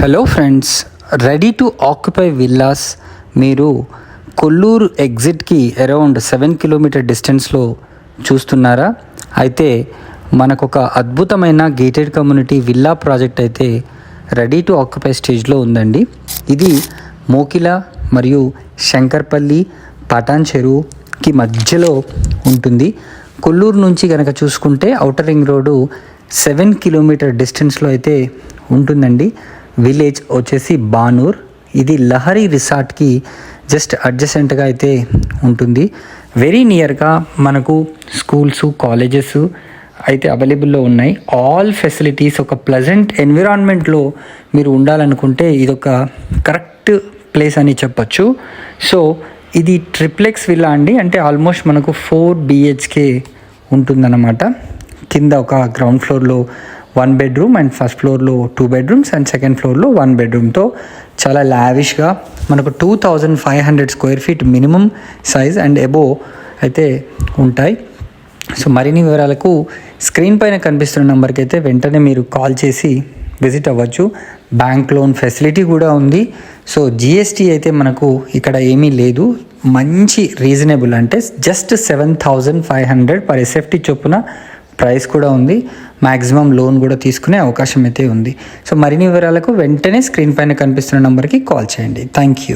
Hello friends, ready to occupy villas మీరు Kolluru ఎగ్జిట్కి around 7 kilometre డిస్టెన్స్లో చూస్తున్నారా? అయితే మనకు ఒక అద్భుతమైన గేటెడ్ కమ్యూనిటీ విల్లా ప్రాజెక్ట్ అయితే రెడీ టు ఆక్యుపై స్టేజ్లో ఉందండి. ఇది మోకిల మరియు శంకర్పల్లి పటాన్ చెరువుకి మధ్యలో ఉంటుంది. కొల్లూరు నుంచి కనుక చూసుకుంటే ఔటర్ రింగ్ రోడ్డు 7 కిలోమీటర్ డిస్టెన్స్లో అయితే ఉంటుందండి. విలేజ్ వచ్చేసి బానూర్. ఇది లహరి రిసార్ట్కి జస్ట్ అడ్జసెంట్గా అయితే ఉంటుంది. వెరీ నియర్గా మనకు స్కూల్స్, కాలేజెస్ అయితే అవైలబుల్లో ఉన్నాయి. ఆల్ ఫెసిలిటీస్, ఒక ప్లెజెంట్ ఎన్విరాన్మెంట్లో మీరు ఉండాలనుకుంటే ఇదొక కరెక్ట్ ప్లేస్ అని చెప్పచ్చు. సో ఇది ట్రిప్లెక్స్ విల్లా అండి. అంటే ఆల్మోస్ట్ మనకు 4 BHK ఉంటుందన్నమాట. కింద ఒక గ్రౌండ్ ఫ్లోర్లో 1 బెడ్రూమ్ అండ్ ఫస్ట్ ఫ్లోర్లో 2 బెడ్రూమ్స్ అండ్ సెకండ్ ఫ్లోర్లో 1 బెడ్రూమ్తో చాలా లావిష్గా మనకు 2500 square feet minimum size and above అయితే ఉంటాయి. సో మరిన్ని వివరాలకు స్క్రీన్ పైన కనిపిస్తున్న నెంబర్కి అయితే వెంటనే మీరు కాల్ చేసి విజిట్ అవ్వచ్చు. బ్యాంక్ లోన్ ఫెసిలిటీ కూడా ఉంది. సో GST అయితే మనకు ఇక్కడ ఏమీ లేదు. మంచి రీజనబుల్, అంటే జస్ట్ 7500 పర్ SFT చొప్పున ప్రైస్ కూడా ఉంది. మ్యాక్సిమం లోన్ కూడా తీసుకునే అవకాశం అయితే ఉంది. సో మరిన్ని వివరాలకు వెంటనే స్క్రీన్ పైన కనిపిస్తున్న నెంబర్కి కాల్ చేయండి. Thank you.